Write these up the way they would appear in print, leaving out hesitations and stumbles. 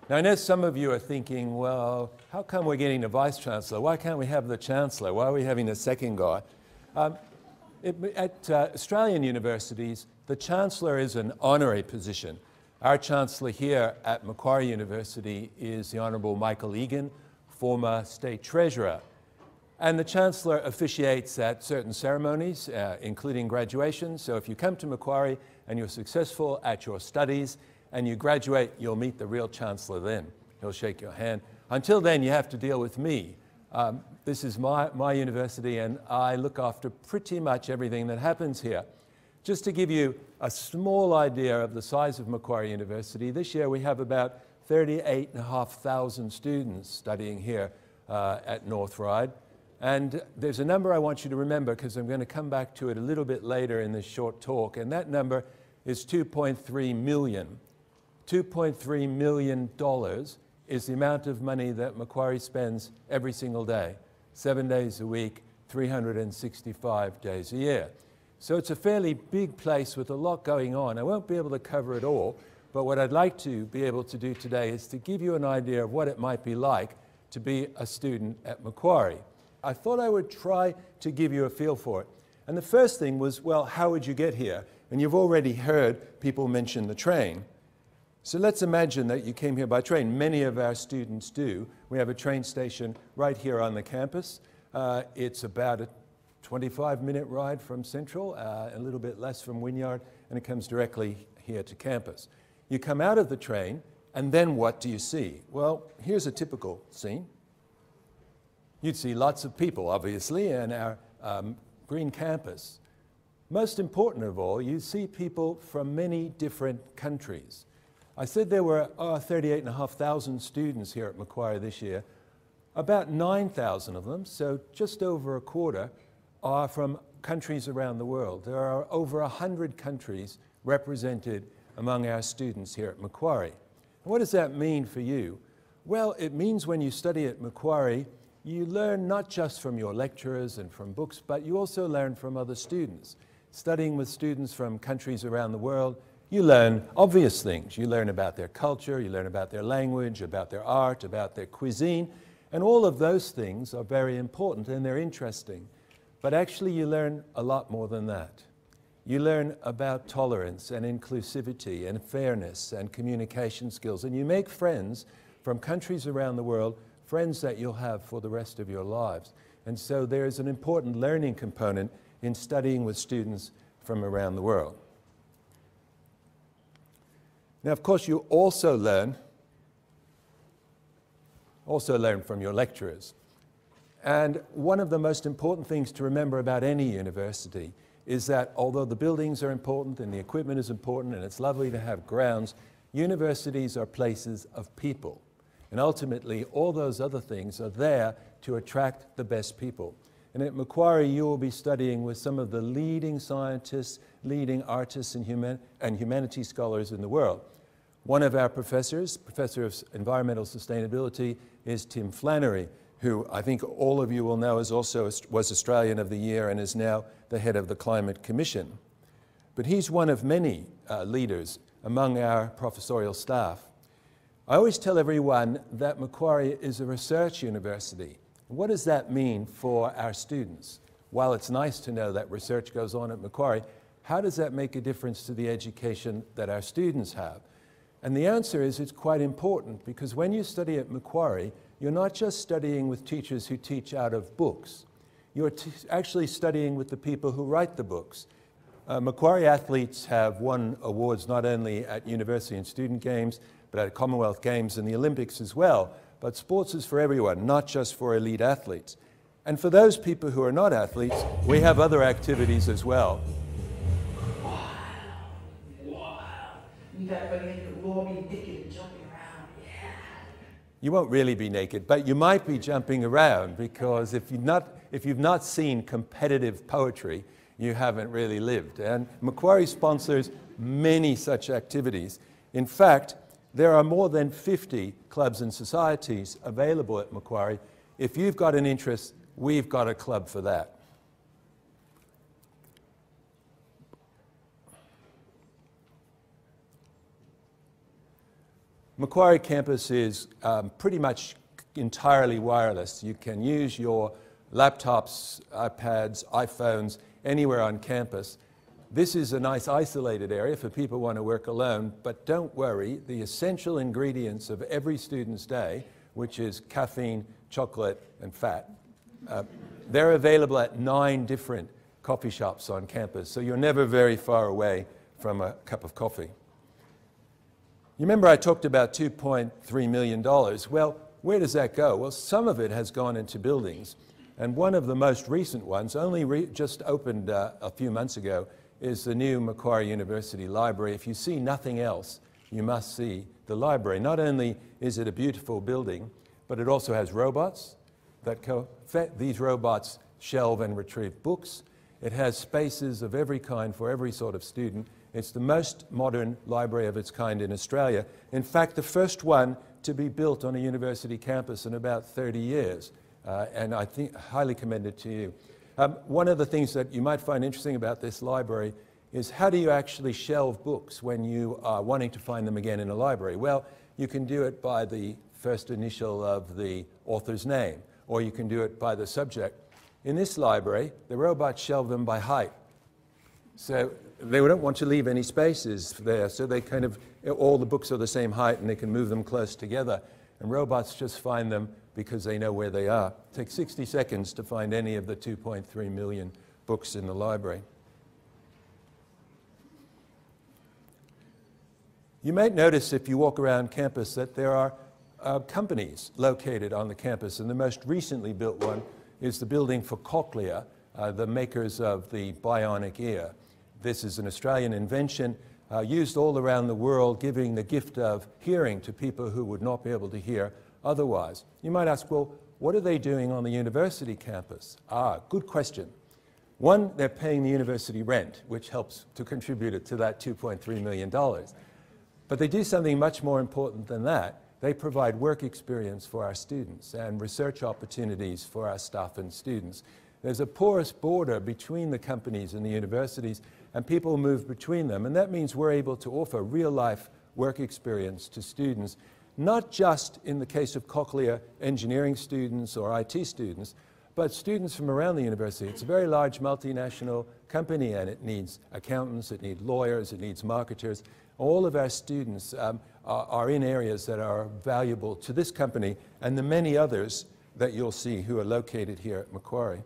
Now, I know some of you are thinking, well, how come we're getting a vice-chancellor? Why can't we have the chancellor? Why are we having a second guy? At Australian universities, the chancellor is an honorary position. Our chancellor here at Macquarie University is the Honourable Michael Egan, former state treasurer. And the chancellor officiates at certain ceremonies, including graduation. So if you come to Macquarie and you're successful at your studies and you graduate, you'll meet the real chancellor then. He'll shake your hand. Until then, you have to deal with me. This is my university, and I look after pretty much everything that happens here. Just to give you a small idea of the size of Macquarie University, this year we have about 38,500 students studying here at North Ryde. And there's a number I want you to remember, because I'm going to come back to it a little bit later in this short talk, and that number is 2.3 million. $2.3 million is the amount of money that Macquarie spends every single day, 7 days a week, 365 days a year. So it's a fairly big place with a lot going on. I won't be able to cover it all, but what I'd like to be able to do today is to give you an idea of what it might be like to be a student at Macquarie. I thought I would try to give you a feel for it. And the first thing was, well, how would you get here? And you've already heard people mention the train. So let's imagine that you came here by train. Many of our students do. We have a train station right here on the campus. It's about a 25-minute ride from Central, a little bit less from Wynyard, and it comes directly here to campus. You come out of the train, and then what do you see? Well, here's a typical scene. You'd see lots of people, obviously, in our green campus. Most important of all, you see people from many different countries. I said there were 38,500 students here at Macquarie this year. About 9,000 of them, so just over a quarter, are from countries around the world. There are over 100 countries represented among our students here at Macquarie. And what does that mean for you? Well, it means when you study at Macquarie, you learn not just from your lecturers and from books, but you also learn from other students. Studying with students from countries around the world, you learn obvious things. You learn about their culture, you learn about their language, about their art, about their cuisine, and all of those things are very important and they're interesting. But actually you learn a lot more than that. You learn about tolerance and inclusivity and fairness and communication skills, and you make friends from countries around the world, friends that you'll have for the rest of your lives. And so there is an important learning component in studying with students from around the world. Now, of course, you also learn from your lecturers. And one of the most important things to remember about any university is that although the buildings are important and the equipment is important and it's lovely to have grounds, universities are places of people. And ultimately, all those other things are there to attract the best people. And at Macquarie, you will be studying with some of the leading scientists, leading artists and humanities scholars in the world. One of our professors, Professor of Environmental Sustainability, is Tim Flannery, who I think all of you will know was Australian of the Year and is now the head of the Climate Commission. But he's one of many leaders among our professorial staff. I always tell everyone that Macquarie is a research university. What does that mean for our students? While it's nice to know that research goes on at Macquarie, how does that make a difference to the education that our students have? And the answer is it's quite important, because when you study at Macquarie, you're not just studying with teachers who teach out of books. You're actually studying with the people who write the books. Macquarie athletes have won awards not only at university and student games, but at Commonwealth Games and the Olympics as well. But sports is for everyone, not just for elite athletes. And for those people who are not athletes, we have other activities as well. We'll be naked and jumping around. Yeah. You won't really be naked, but you might be jumping around, because if you've not seen competitive poetry, you haven't really lived. And Macquarie sponsors many such activities. In fact, there are more than 50 clubs and societies available at Macquarie. If you've got an interest, we've got a club for that. Macquarie campus is pretty much entirely wireless. You can use your laptops, iPads, iPhones anywhere on campus. This is a nice isolated area for people who want to work alone, but don't worry, the essential ingredients of every student's day, which is caffeine, chocolate, and fat, they're available at 9 different coffee shops on campus, so you're never very far away from a cup of coffee. You remember I talked about $2.3 million. Well, where does that go? Well, some of it has gone into buildings, and one of the most recent ones, only just opened a few months ago, is the new Macquarie University Library. If you see nothing else, you must see the library. Not only is it a beautiful building, but it also has robots that these robots shelve and retrieve books. It has spaces of every kind for every sort of student. It's the most modern library of its kind in Australia. In fact, the first one to be built on a university campus in about 30 years. And I think highly commend it to you. One of the things that you might find interesting about this library is how do you actually shelve books when you are wanting to find them again in a library? Well, you can do it by the first initial of the author's name, or you can do it by the subject. In this library, the robots shelve them by height. So they don't want to leave any spaces there, so they kind of, all the books are the same height and they can move them close together. And robots just find them because they know where they are. It takes 60 seconds to find any of the 2.3 million books in the library. You might notice if you walk around campus that there are companies located on the campus, and the most recently built one is the building for Cochlear, the makers of the bionic ear. This is an Australian invention used all around the world, giving the gift of hearing to people who would not be able to hear otherwise. You might ask, well, what are they doing on the university campus? Good question. One, they're paying the university rent, which helps to contribute to that $2.3 million. But they do something much more important than that. They provide work experience for our students and research opportunities for our staff and students. There's a porous border between the companies and the universities, and people move between them. And that means we're able to offer real-life work experience to students, not just in the case of Cochlear engineering students or IT students, but students from around the university. It's a very large multinational company, and it needs accountants, it needs lawyers, it needs marketers. All of our students are in areas that are valuable to this company and the many others that you'll see who are located here at Macquarie.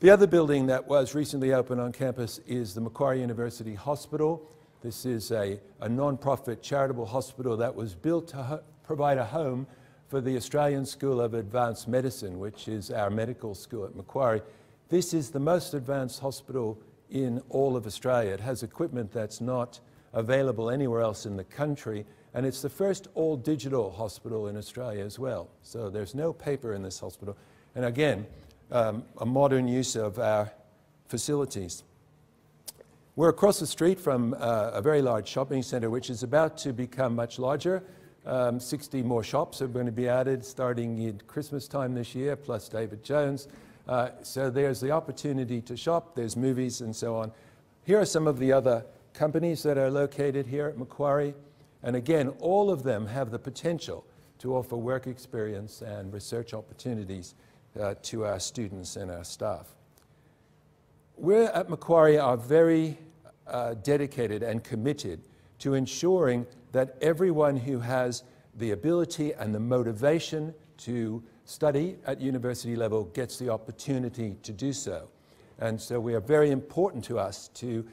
The other building that was recently opened on campus is the Macquarie University Hospital. This is a non-profit charitable hospital that was built to provide a home for the Australian School of Advanced Medicine, which is our medical school at Macquarie. This is the most advanced hospital in all of Australia. It has equipment that's not available anywhere else in the country, and it's the first all-digital hospital in Australia as well. So there's no paper in this hospital. And again, a modern use of our facilities. We're across the street from a very large shopping centre, which is about to become much larger. 60 more shops are going to be added starting in Christmas time this year, plus David Jones. So there's the opportunity to shop, there's movies and so on. Here are some of the other companies that are located here at Macquarie. And again, all of them have the potential to offer work experience and research opportunities to our students and our staff. We at Macquarie are very dedicated and committed to ensuring that everyone who has the ability and the motivation to study at university level gets the opportunity to do so. And so we are very important to us to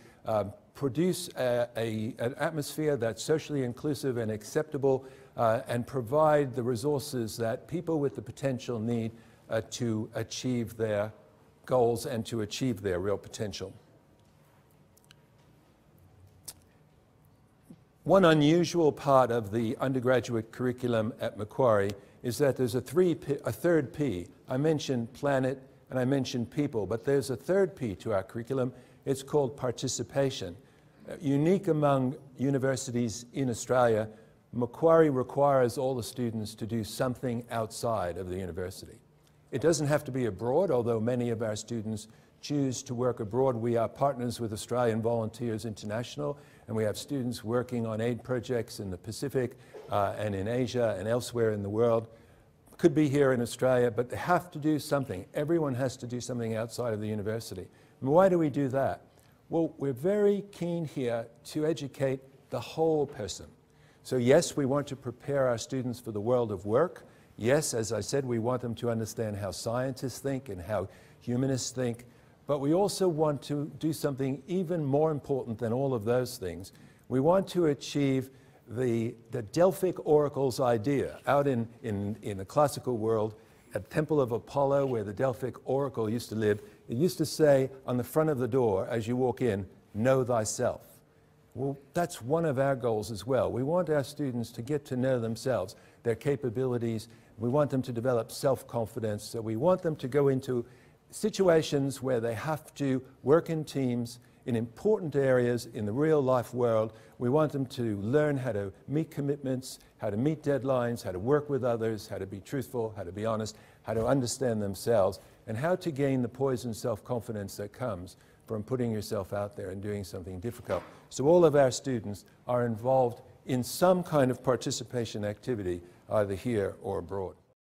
produce an atmosphere that's socially inclusive and acceptable and provide the resources that people with the potential need to achieve their goals and to achieve their real potential. One unusual part of the undergraduate curriculum at Macquarie is that there's a third P. I mentioned planet and I mentioned people, but there's a third P to our curriculum. It's called participation. Unique among universities in Australia, Macquarie requires all the students to do something outside of the university. It doesn't have to be abroad, although many of our students choose to work abroad. We are partners with Australian Volunteers International, and we have students working on aid projects in the Pacific and in Asia and elsewhere in the world. Could be here in Australia, but they have to do something. Everyone has to do something outside of the university. And why do we do that? Well, we're very keen here to educate the whole person. So yes, we want to prepare our students for the world of work. Yes, as I said, we want them to understand how scientists think and how humanists think. But we also want to do something even more important than all of those things. We want to achieve the Delphic oracle's idea. Out in the classical world, at Temple of Apollo, where the Delphic oracle used to live, it used to say on the front of the door as you walk in, "Know thyself." Well, that's one of our goals as well. We want our students to get to know themselves, their capabilities. We want them to develop self-confidence. So we want them to go into situations where they have to work in teams in important areas in the real life world. We want them to learn how to meet commitments, how to meet deadlines, how to work with others, how to be truthful, how to be honest, how to understand themselves, and how to gain the poise and self-confidence that comes from putting yourself out there and doing something difficult. So all of our students are involved in some kind of participation activity, either here or abroad.